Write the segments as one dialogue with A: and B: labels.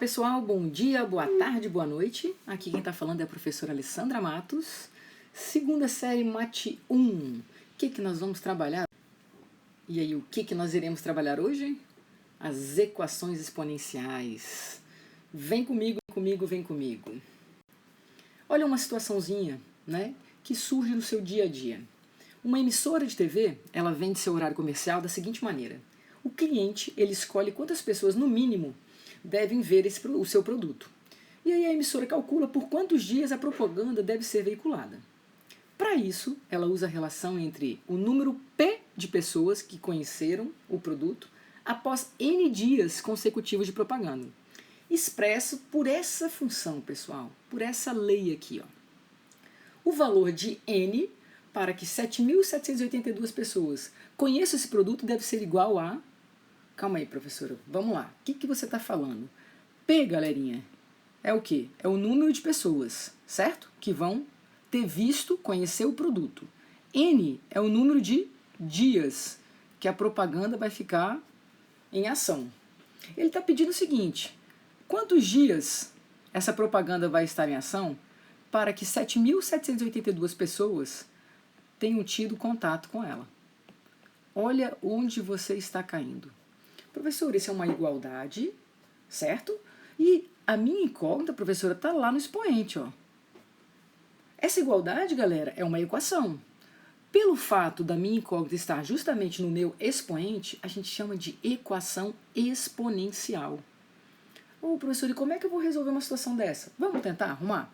A: pessoal, bom dia, boa tarde, boa noite. Aqui quem está falando é a professora Alessandra Matos, segunda série Mate 1. O que nós vamos trabalhar? E aí, o que nós iremos trabalhar hoje? As equações exponenciais. Vem comigo, vem comigo. Olha uma situaçãozinha, né, que surge no seu dia a dia. Uma emissora de TV, ela vende seu horário comercial da seguinte maneira. O cliente, ele escolhe quantas pessoas, no mínimo, devem ver o seu produto. E aí a emissora calcula por quantos dias a propaganda deve ser veiculada. Para isso, ela usa a relação entre o número P de pessoas que conheceram o produto após N dias consecutivos de propaganda. Expresso por essa função, pessoal, por essa lei aqui. O valor de N para que 7.782 pessoas conheçam esse produto deve ser igual a... Calma aí, professora, vamos lá. O que você está falando? P, galerinha, é o quê? É o número de pessoas, certo? Que vão ter visto, conhecer o produto. N é o número de dias que a propaganda vai ficar em ação. Ele está pedindo o seguinte, quantos dias essa propaganda vai estar em ação para que 7.782 pessoas tenham tido contato com ela? Olha onde você está caindo. Professor, isso é uma igualdade, certo? E a minha incógnita, professora, está lá no expoente, ó. Essa igualdade, galera, é uma equação. Pelo fato da minha incógnita estar justamente no meu expoente, a gente chama de equação exponencial. Ô, professor, e como é que eu vou resolver uma situação dessa? Vamos tentar arrumar?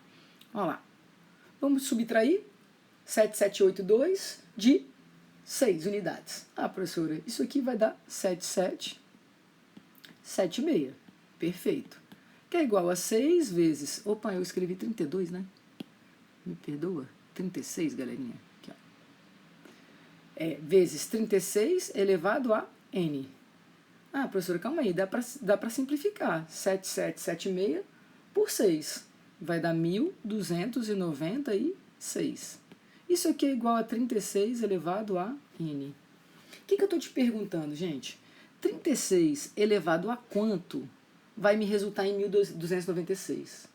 A: Olha lá. Vamos subtrair 7.782 de 6 unidades. Ah, professora, isso aqui vai dar 7,6. Perfeito. Que é igual a 6 vezes... Opa, eu escrevi 32, né? Me perdoa? 36, galerinha. Aqui, ó. Vezes 36 elevado a N. Ah, professora, calma aí. Dá para simplificar. 7,776 por 6. Vai dar 1.296. Isso aqui é igual a 36 elevado a N. O que eu estou te perguntando, gente? 36 elevado a quanto vai me resultar em 1.296?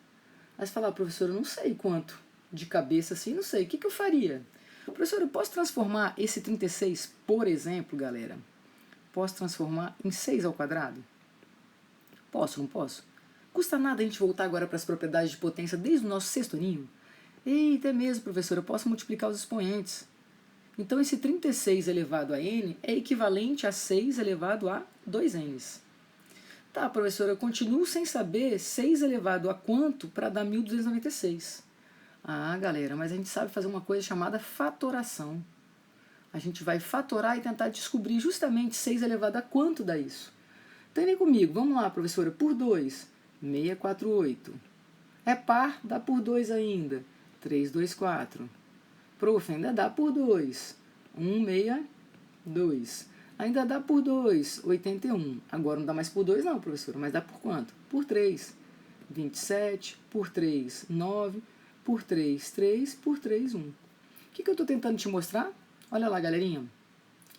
A: Aí você fala, professor, eu não sei quanto. De cabeça assim, não sei. O que eu faria? Professor, eu posso transformar esse 36, por exemplo, galera? Posso transformar em 6 ao quadrado? Posso, não posso? Custa nada a gente voltar agora para as propriedades de potência desde o nosso sexto aninho? Eita, é mesmo, professor, eu posso multiplicar os expoentes. Então, esse 36 elevado a n é equivalente a 6 elevado a 2n. Tá, professor, eu continuo sem saber 6 elevado a quanto para dar 1.296. Ah, galera, mas a gente sabe fazer uma coisa chamada fatoração. A gente vai fatorar e tentar descobrir justamente 6 elevado a quanto dá isso. Então, vem comigo, vamos lá, professora, por 2, 648. É par, dá por 2 ainda, 324. Prof, ainda dá por 2, 162. Ainda dá por 2, 81. Agora não dá mais por 2 não, professora, mas dá por quanto? Por 3, 27, por 3, 9, por 3, 3, por 3, 1. O que eu estou tentando te mostrar? Olha lá, galerinha.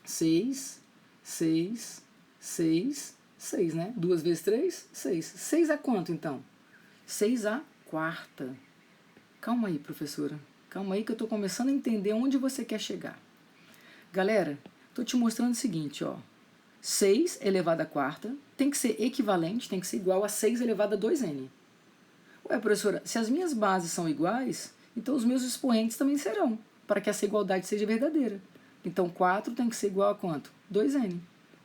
A: 6, 6, 6, 6, né? 2 vezes 3, 6. 6 a quanto, então? 6 a quarta. Calma aí, professora. Calma aí que eu estou começando a entender onde você quer chegar. Galera, estou te mostrando o seguinte, ó. 6 elevado a quarta tem que ser equivalente, tem que ser igual a 6 elevado a 2n. Ué, professora, se as minhas bases são iguais, então os meus expoentes também serão, para que essa igualdade seja verdadeira. Então 4 tem que ser igual a quanto? 2n.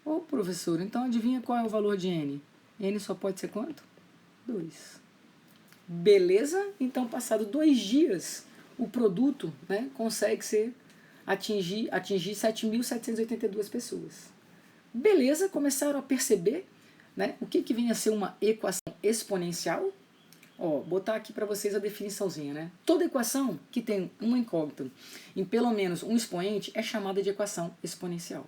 A: Ô, professora, então adivinha qual é o valor de n? N só pode ser quanto? 2. Beleza? Então, passado 2 dias, o produto, né, consegue atingir 7.782 pessoas. Beleza? Começaram a perceber, né, o que vem a ser uma equação exponencial? Ó, botar aqui para vocês a definiçãozinha, né? Toda equação que tem uma incógnita em pelo menos um expoente é chamada de equação exponencial.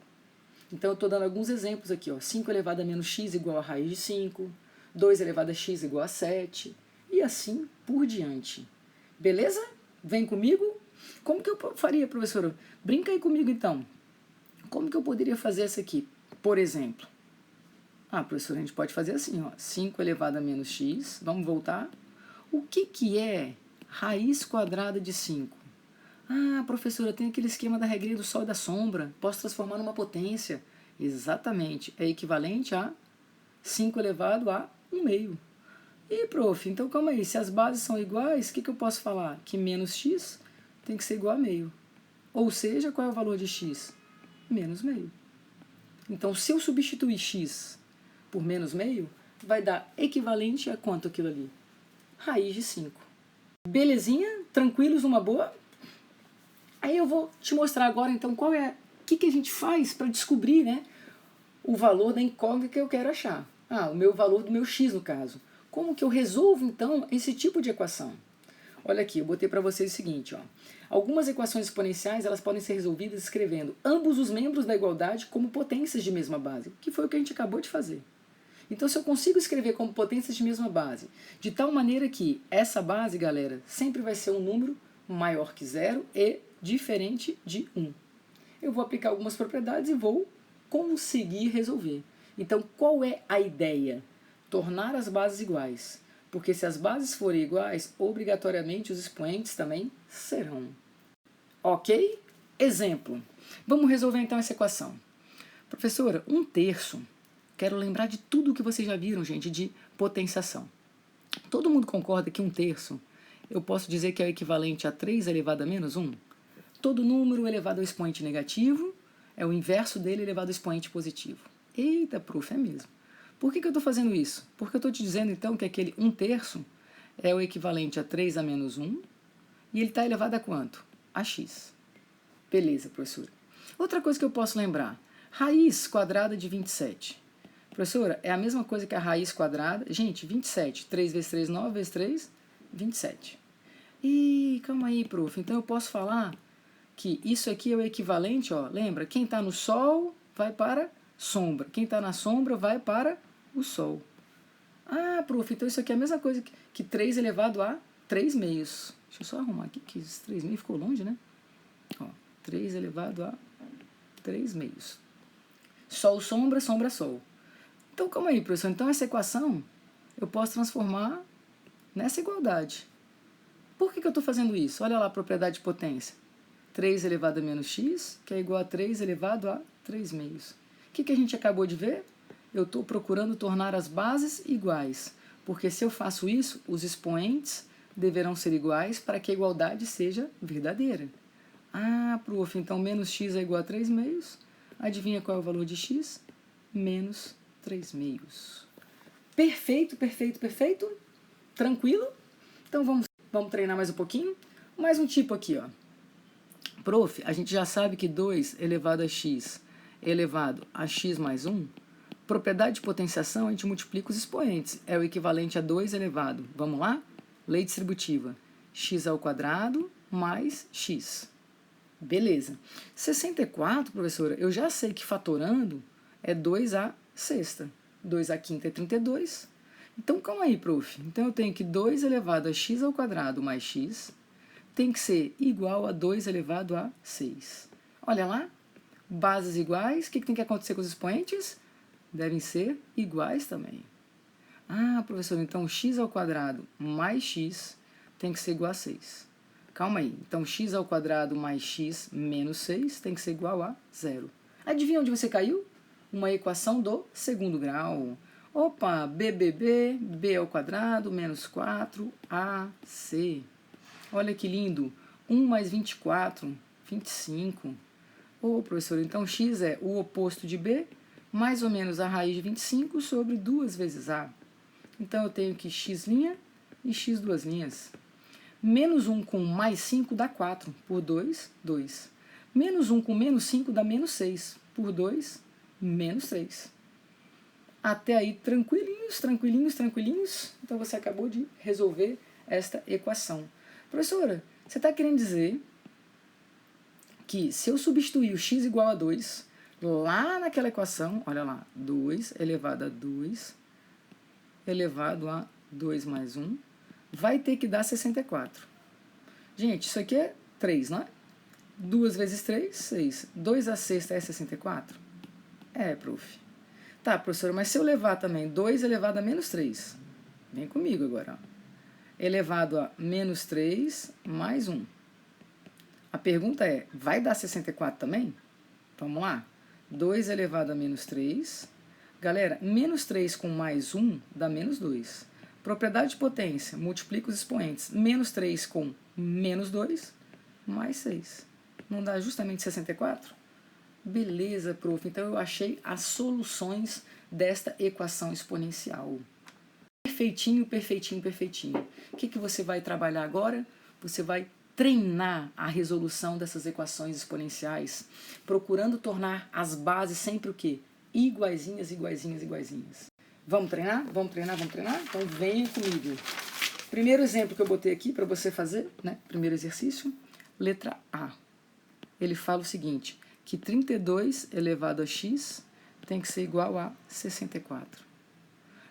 A: Então, eu estou dando alguns exemplos aqui, ó. 5 elevado a menos x igual a raiz de 5, 2 elevado a x igual a 7, e assim por diante. Beleza? Vem comigo? Como que eu faria, professora? Brinca aí comigo, então. Como que eu poderia fazer essa aqui? Por exemplo. Ah, professor, a gente pode fazer assim, ó, 5 elevado a menos x, vamos voltar. O que é raiz quadrada de 5? Ah, professora, tem aquele esquema da regrinha do sol e da sombra, posso transformar numa potência. Exatamente, é equivalente a 5 elevado a 1 meio. E, prof, então calma aí, se as bases são iguais, o que eu posso falar? Que menos x tem que ser igual a meio. Ou seja, qual é o valor de x? Menos meio. Então, se eu substituir x por menos meio, vai dar equivalente a quanto aquilo ali? Raiz de 5. Belezinha? Tranquilos numa boa? Aí eu vou te mostrar agora, então, qual é, o que a gente faz para descobrir, né, o valor da incógnita que eu quero achar. Ah, o meu valor do meu x, no caso. Como que eu resolvo, então, esse tipo de equação? Olha aqui, eu botei para vocês o seguinte, ó. Algumas equações exponenciais elas podem ser resolvidas escrevendo ambos os membros da igualdade como potências de mesma base, que foi o que a gente acabou de fazer. Então, se eu consigo escrever como potências de mesma base, de tal maneira que essa base, galera, sempre vai ser um número maior que 0 e diferente de 1. Eu vou aplicar algumas propriedades e vou conseguir resolver. Então, qual é a ideia? Tornar as bases iguais. Porque se as bases forem iguais, obrigatoriamente os expoentes também serão. Ok? Exemplo. Vamos resolver então essa equação. Professora, 1/3. Quero lembrar de tudo que vocês já viram, gente, de potenciação. Todo mundo concorda que 1/3 eu posso dizer que é o equivalente a 3 elevado a menos 1? Todo número elevado ao expoente negativo é o inverso dele elevado ao expoente positivo. Eita, prof, é mesmo. Por que eu estou fazendo isso? Porque eu estou te dizendo, então, que aquele 1/3 é o equivalente a 3 a menos 1, e ele está elevado a quanto? A x. Beleza, professora. Outra coisa que eu posso lembrar, raiz quadrada de 27. Professora, é a mesma coisa que a raiz quadrada. Gente, 27, 3 vezes 3, 9 vezes 3, 27. Ih, calma aí, prof. Então eu posso falar que isso aqui é o equivalente, ó, lembra? Quem está no sol vai para sombra. Quem está na sombra vai para o sol. Ah, prof, então isso aqui é a mesma coisa que 3 elevado a 3 meios. Deixa eu só arrumar aqui, que esse 3 meios ficou longe, né? Ó, 3 elevado a 3 meios. Sol, sombra, sombra, sol. Então, calma aí, professor. Então, essa equação eu posso transformar nessa igualdade. Por que eu estou fazendo isso? Olha lá a propriedade de potência. 3 elevado a menos x, que é igual a 3 elevado a 3 meios. O que a gente acabou de ver? Eu estou procurando tornar as bases iguais, porque se eu faço isso, os expoentes deverão ser iguais para que a igualdade seja verdadeira. Ah, prof, então menos x é igual a 3 meios. Adivinha qual é o valor de x? Menos 3 meios. Perfeito, perfeito, perfeito. Tranquilo? Então vamos treinar mais um pouquinho. Mais um tipo aqui, ó. Prof, a gente já sabe que 2 elevado a x elevado a x mais 1, propriedade de potenciação, a gente multiplica os expoentes. É o equivalente a 2 elevado, vamos lá? Lei distributiva. X ao quadrado mais x. Beleza. 64, professora, eu já sei que fatorando é 2 à sexta. 2 à quinta é 32. Então, calma aí, prof. Então, eu tenho que 2 elevado a x ao quadrado mais x tem que ser igual a 2 elevado a 6. Olha lá, bases iguais, o que tem que acontecer com os expoentes? Devem ser iguais também. Ah, professor, então x ao quadrado mais x tem que ser igual a 6. Calma aí, então x ao quadrado mais x menos 6 tem que ser igual a 0. Adivinha onde você caiu? Uma equação do segundo grau. Opa, b ao quadrado menos 4ac. Olha que lindo, 1 mais 24, 25. Ô, professor, então x é o oposto de b, mais ou menos a raiz de 25 sobre 2 vezes a. Então, eu tenho que x' e x duas linhas. Menos 1 com mais 5 dá 4, por 2, 2. Menos 1 com menos 5 dá menos 6, por 2, menos 3. Até aí, tranquilinhos, tranquilinhos, tranquilinhos. Então, você acabou de resolver esta equação. Professora, você está querendo dizer que se eu substituir o x igual a 2, lá naquela equação, olha lá, 2 elevado a 2 elevado a 2 mais 1, vai ter que dar 64. Gente, isso aqui é 3, não é? 2 vezes 3, 6. 2 à sexta é 64? É, prof. Tá, professora, mas se eu levar também 2 elevado a menos 3, vem comigo agora, ó. Elevado a menos 3 mais 1. A pergunta é, vai dar 64 também? Vamos lá. 2 elevado a menos 3. Galera, menos 3 com mais 1 dá menos 2. Propriedade de potência, multiplica os expoentes. Menos 3 com menos 2, mais 6. Não dá justamente 64? Beleza, prof. Então eu achei as soluções desta equação exponencial. Perfeitinho, perfeitinho, perfeitinho. O que você vai trabalhar agora? Você vai treinar a resolução dessas equações exponenciais, procurando tornar as bases sempre o quê? Iguaizinhas, iguaizinhas, iguaizinhas. Vamos treinar? Vamos treinar, vamos treinar? Então venha comigo. Primeiro exemplo que eu botei aqui para você fazer, né? Primeiro exercício, letra A. Ele fala o seguinte, que 32 elevado a x tem que ser igual a 64.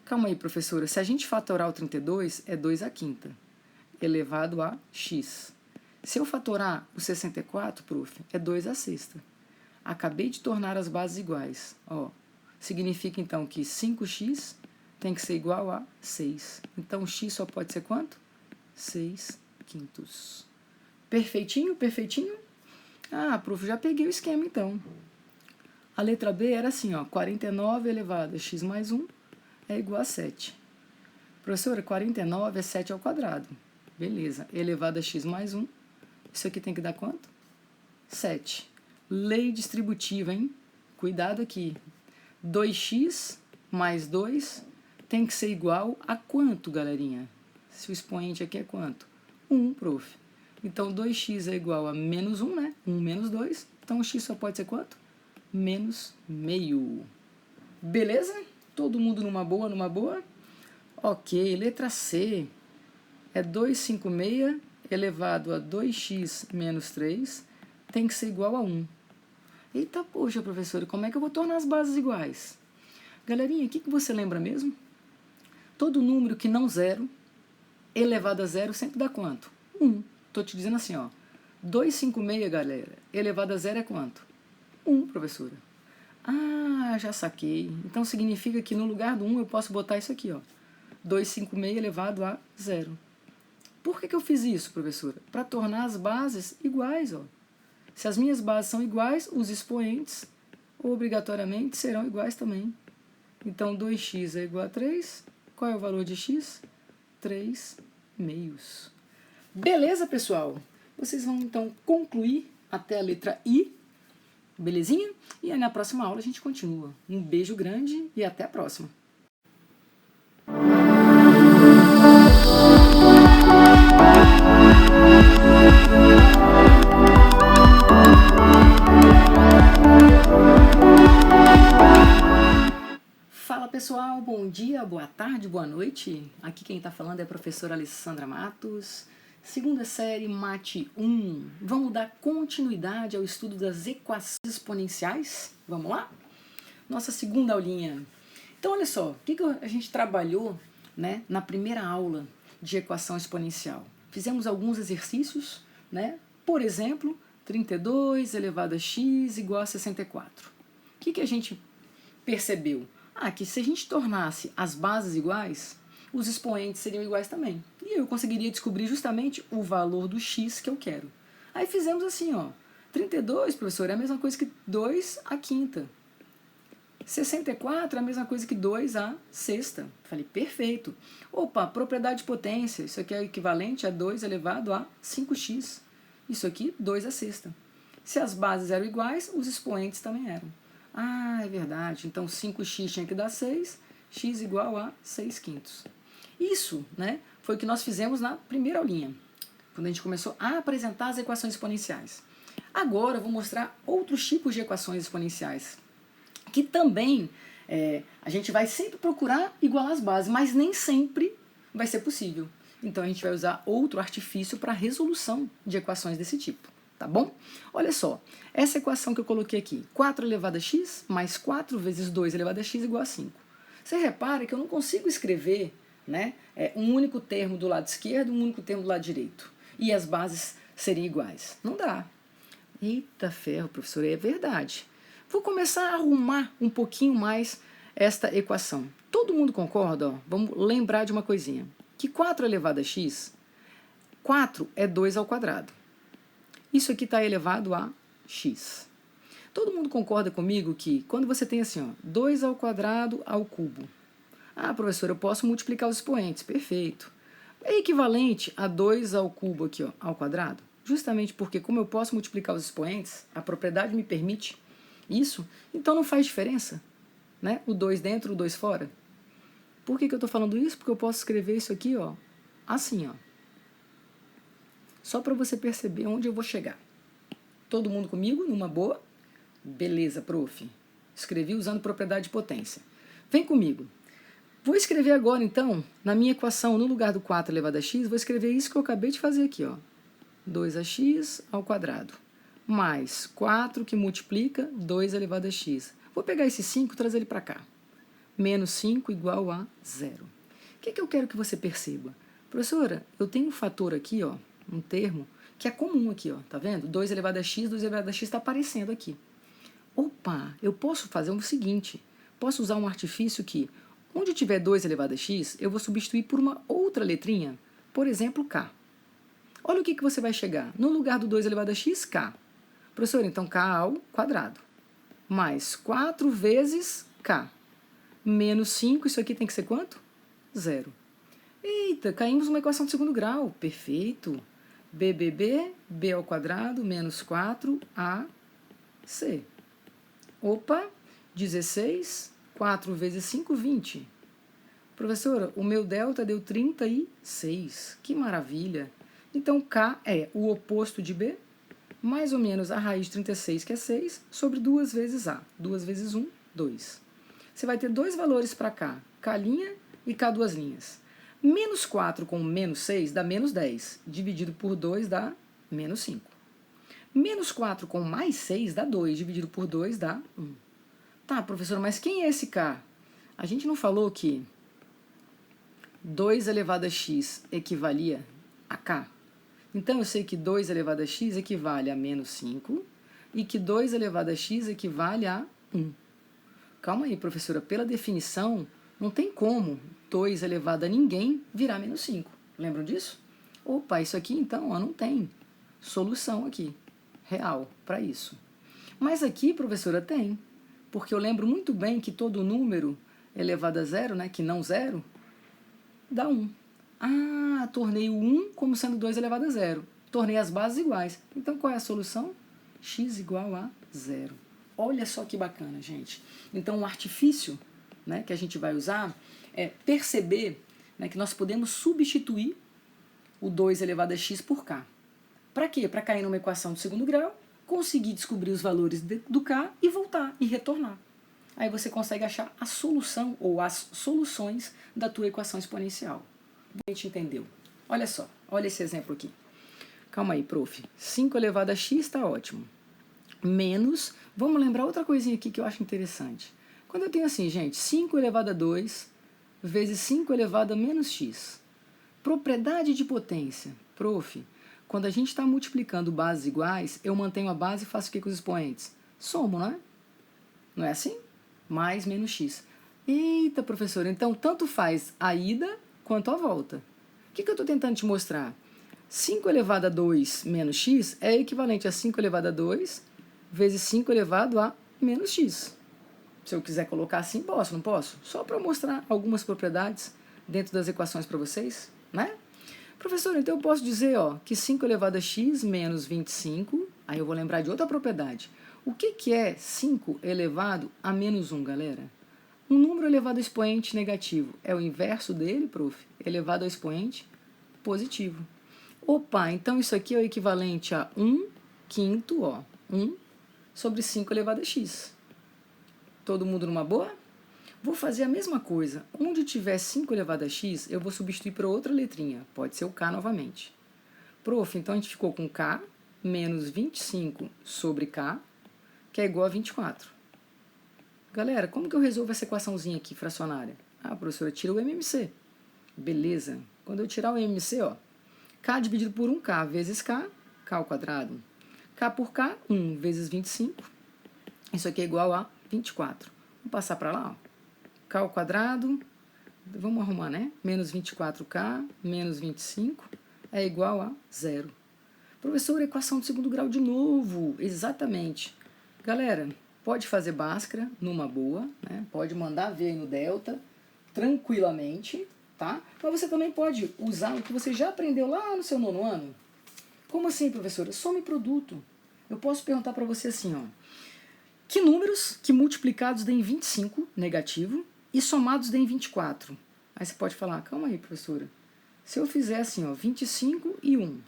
A: Calma aí, professora, se a gente fatorar o 32, é 2 à quinta, elevado a x. Se eu fatorar o 64, prof, é 2 à sexta. Acabei de tornar as bases iguais. Ó, significa, então, que 5x tem que ser igual a 6. Então, x só pode ser quanto? 6 quintos. Perfeitinho, perfeitinho? Ah, prof, já peguei o esquema, então. A letra B era assim, ó, 49 elevado a x mais 1 é igual a 7. Professora, 49 é 7 ao quadrado. Beleza. Elevado a x mais 1. Isso aqui tem que dar quanto? 7. Lei distributiva, hein? Cuidado aqui. 2x mais 2 tem que ser igual a quanto, galerinha? Se o expoente aqui é quanto? 1, prof. Então, 2x é igual a menos 1, né? 1 menos 2. Então, o x só pode ser quanto? Menos meio. Beleza? Todo mundo numa boa, numa boa? Ok, letra C. É 256 elevado a 2x menos 3 tem que ser igual a 1. Eita, poxa, professora, como é que eu vou tornar as bases iguais? Galerinha, o que você lembra mesmo? Todo número que não zero, elevado a zero, sempre dá quanto? 1. Estou te dizendo assim, ó. 256, galera, elevado a zero é quanto? 1, professora. Ah, já saquei. Então significa que no lugar do 1 eu posso botar isso aqui, ó. 256 elevado a zero. Por que eu fiz isso, professora? Para tornar as bases iguais, ó. Se as minhas bases são iguais, os expoentes obrigatoriamente serão iguais também. Então, 2x é igual a 3. Qual é o valor de x? 3 meios. Beleza, pessoal? Vocês vão, então, concluir até a letra I. Belezinha? E aí, na próxima aula, a gente continua. Um beijo grande e até a próxima. Fala pessoal, bom dia, boa tarde, boa noite. Aqui quem está falando é a professora Alessandra Matos, segunda série Mate 1. Vamos dar continuidade ao estudo das equações exponenciais? Vamos lá? Nossa segunda aulinha. Então olha só, o que a gente trabalhou, né, na primeira aula de equação exponencial? Fizemos alguns exercícios, né? Por exemplo, 32 elevado a x igual a 64. O que a gente percebeu? Que se a gente tornasse as bases iguais, os expoentes seriam iguais também. E eu conseguiria descobrir justamente o valor do x que eu quero. Aí fizemos assim, ó. 32, professor, é a mesma coisa que 2 à quinta. 64 é a mesma coisa que 2 à sexta. Falei, perfeito. Opa, propriedade de potência. Isso aqui é equivalente a 2 elevado a 5x. Isso aqui, 2 à sexta. Se as bases eram iguais, os expoentes também eram. Ah, é verdade. Então, 5x tinha que dar 6, x igual a 6 quintos. Isso, né, foi o que nós fizemos na primeira aulinha, quando a gente começou a apresentar as equações exponenciais. Agora, eu vou mostrar outros tipos de equações exponenciais, que também a gente vai sempre procurar igualar as bases, mas nem sempre vai ser possível. Então, a gente vai usar outro artifício para a resolução de equações desse tipo. Tá bom? Olha só, essa equação que eu coloquei aqui, 4 elevado a x mais 4 vezes 2 elevado a x igual a 5. Você repara que eu não consigo escrever, né, um único termo do lado esquerdo e um único termo do lado direito. E as bases seriam iguais. Não dá. Eita ferro, professor, é verdade. Vou começar a arrumar um pouquinho mais esta equação. Todo mundo concorda? Ó? Vamos lembrar de uma coisinha. Que 4 elevado a x, 4 é 2 ao quadrado. Isso aqui está elevado a x. Todo mundo concorda comigo que quando você tem assim, ó, 2 ao quadrado ao cubo. Ah, professor, eu posso multiplicar os expoentes. Perfeito. É equivalente a 2 ao cubo aqui, ó, ao quadrado? Justamente porque como eu posso multiplicar os expoentes, a propriedade me permite isso, então não faz diferença, né? O 2 dentro, o 2 fora. Por que eu estou falando isso? Porque eu posso escrever isso aqui, ó, assim, ó. Só para você perceber onde eu vou chegar. Todo mundo comigo, numa boa? Beleza, prof. Escrevi usando propriedade de potência. Vem comigo. Vou escrever agora, então, na minha equação, no lugar do 4 elevado a x, vou escrever isso que eu acabei de fazer aqui, ó. 2ax ao quadrado, mais 4 que multiplica 2 elevado a x. Vou pegar esse 5 e trazer ele para cá. Menos 5 igual a 0. O que eu quero que você perceba? Professora, eu tenho um fator aqui, ó, um termo, que é comum aqui, ó, tá vendo? 2 elevado a x, 2 elevado a x está aparecendo aqui. Opa, eu posso fazer o seguinte, posso usar um artifício que, onde tiver 2 elevado a x, eu vou substituir por uma outra letrinha, por exemplo, k. Olha o que você vai chegar. No lugar do 2 elevado a x, k. Professor, então k ao quadrado. Mais 4 vezes k. Menos 5, isso aqui tem que ser quanto? 0. Eita, caímos numa equação de segundo grau. Perfeito. b ao quadrado menos 4ac. Opa, 16, 4 vezes 5, 20. Professora, o meu delta deu 36. Que maravilha. Então, k é o oposto de b, mais ou menos a raiz de 36, que é 6, sobre 2 vezes a. 2 vezes 1, 2. Você vai ter dois valores para k, k' e k duas linhas. Menos 4 com menos 6 dá menos 10, dividido por 2 dá menos 5. Menos 4 com mais 6 dá 2, dividido por 2 dá 1. Tá, professor, mas quem é esse k? A gente não falou que 2 elevado a x equivalia a k? Então, eu sei que 2 elevado a x equivale a menos 5 e que 2 elevado a x equivale a 1. Calma aí, professora. Pela definição, não tem como 2 elevado a ninguém virar menos 5. Lembram disso? Opa, isso aqui então ó, não tem solução aqui, real, para isso. Mas aqui, professora, tem. Porque eu lembro muito bem que todo número elevado a zero, né, que não zero, dá 1. Ah, tornei o 1 como sendo 2 elevado a 0. Tornei as bases iguais. Então, qual é a solução? X igual a 0. Olha só que bacana, gente. Então, o artifício, né, que a gente vai usar é perceber, né, que nós podemos substituir o 2 elevado a x por k. Para quê? Para cair numa equação de segundo grau, conseguir descobrir os valores do k e voltar e retornar. Aí você consegue achar a solução ou as soluções da tua equação exponencial. A gente entendeu. Olha só, olha esse exemplo aqui. Calma aí, prof. 5 elevado a x está ótimo. Menos, vamos lembrar outra coisinha aqui que eu acho interessante. Quando eu tenho assim, gente, 5 elevado a 2 vezes 5 elevado a menos x. Propriedade de potência. Prof, quando a gente está multiplicando bases iguais, eu mantenho a base e faço o que com os expoentes? Somo, não é? Não é assim? Mais menos x. Eita, professor, então tanto faz a ida quanto a volta. O que eu estou tentando te mostrar? 5 elevado a 2 menos x é equivalente a 5 elevado a 2 vezes 5 elevado a menos x. Se eu quiser colocar assim, posso, não posso? Só para mostrar algumas propriedades dentro das equações para vocês, né? Professor, então eu posso dizer ó, que 5 elevado a x menos 25, aí eu vou lembrar de outra propriedade. O que é 5 elevado a menos 1, galera? Um número elevado ao expoente negativo é o inverso dele, prof? Elevado ao expoente positivo. Opa, então isso aqui é o equivalente a 1/5, ó, 1 sobre 5 elevado a x. Todo mundo numa boa? Vou fazer a mesma coisa. Onde tiver 5 elevado a x, eu vou substituir por outra letrinha. Pode ser o k novamente. Prof, então a gente ficou com k menos 25 sobre k, que é igual a 24. Galera, como que eu resolvo essa equaçãozinha aqui, fracionária? Ah, professora, tira o MMC. Beleza. Quando eu tirar o MMC, ó, k dividido por 1k vezes k, k ao quadrado. K por k, 1 vezes 25. Isso aqui é igual a 24. Vou passar para lá, ó. k ao quadrado, vamos arrumar, né? Menos 24k menos 25 é igual a 0. Professor, equação de segundo grau de novo. Exatamente. Galera, pode fazer Bhaskara numa boa, né? Pode mandar ver aí no delta, tranquilamente, tá? Mas você também pode usar o que você já aprendeu lá no seu 9º ano. Como assim, professora? Soma e produto. Eu posso perguntar para você assim, ó. Que números que multiplicados deem 25, negativo, e somados deem 24? Aí você pode falar, calma aí, professora. Se eu fizer assim, ó, 25 e 1,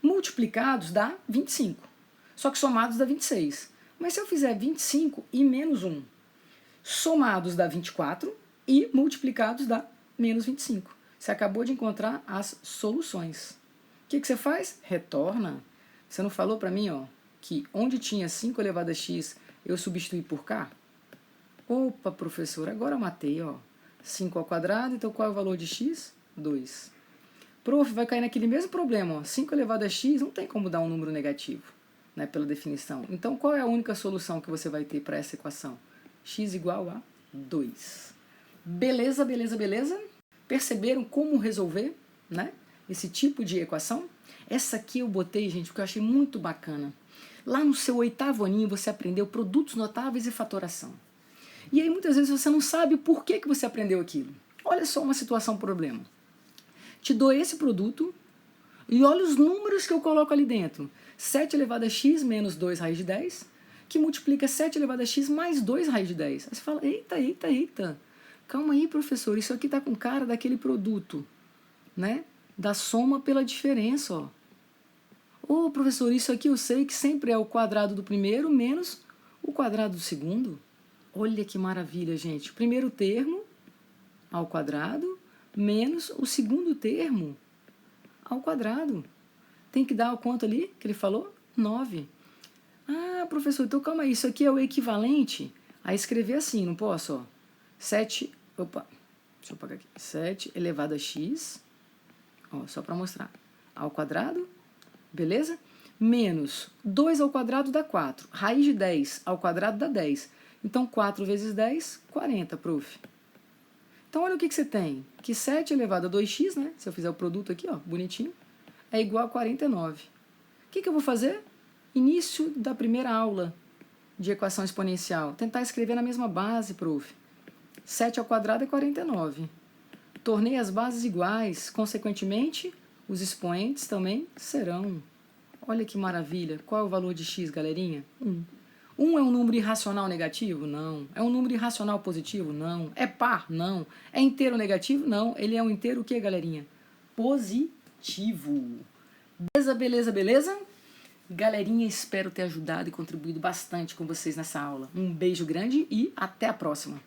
A: multiplicados dá 25, só que somados dá 26. Mas se eu fizer 25 e menos 1, somados dá 24 e multiplicados dá menos 25. Você acabou de encontrar as soluções. O que você faz? Retorna. Você não falou para mim, ó, que onde tinha 5 elevado a x, eu substituí por k? Opa, professor, agora eu matei, ó. 5 ao quadrado, então qual é o valor de x? 2. Prof, vai cair naquele mesmo problema, ó. 5 elevado a x não tem como dar um número negativo, né, pela definição. Então, qual é a única solução que você vai ter para essa equação? X igual a 2. Beleza, beleza, beleza? Perceberam como resolver, né, esse tipo de equação? Essa aqui eu botei, gente, porque eu achei muito bacana. Lá no seu 8º aninho você aprendeu produtos notáveis e fatoração. E aí muitas vezes você não sabe por que você aprendeu aquilo. Olha só uma situação, problema. Te dou esse produto e olha os números que eu coloco ali dentro. 7 elevado a x menos 2 raiz de 10, que multiplica 7 elevado a x mais 2 raiz de 10. Aí você fala, eita, eita, eita. Calma aí, professor, isso aqui tá com cara daquele produto, né? Da soma pela diferença, ó. Ô, professor, isso aqui eu sei que sempre é o quadrado do primeiro menos o quadrado do segundo. Olha que maravilha, gente. O primeiro termo ao quadrado menos o segundo termo ao quadrado. Tem que dar o quanto ali que ele falou? 9. Ah, professor, então calma aí. Isso aqui é o equivalente a escrever assim, não posso? Ó. 7, opa, deixa eu apagar aqui. 7 elevado a x, ó, só para mostrar, ao quadrado, beleza? Menos 2 ao quadrado dá 4. Raiz de 10 ao quadrado dá 10. Então, 4 vezes 10, 40, prof. Então, olha o que você tem. Que 7 elevado a 2x, né? Se eu fizer o produto aqui, ó, bonitinho, é igual a 49. O que eu vou fazer? Início da primeira aula de equação exponencial. Tentar escrever na mesma base, prof. 7 ao quadrado é 49. Tornei as bases iguais. Consequentemente, os expoentes também serão. Olha que maravilha. Qual é o valor de x, galerinha? 1. 1 é um número irracional negativo? Não. É um número irracional positivo? Não. É par? Não. É inteiro negativo? Não. Ele é um inteiro o quê, galerinha? Positivo. Beleza, beleza, beleza? Galerinha, espero ter ajudado e contribuído bastante com vocês nessa aula. Um beijo grande e até a próxima.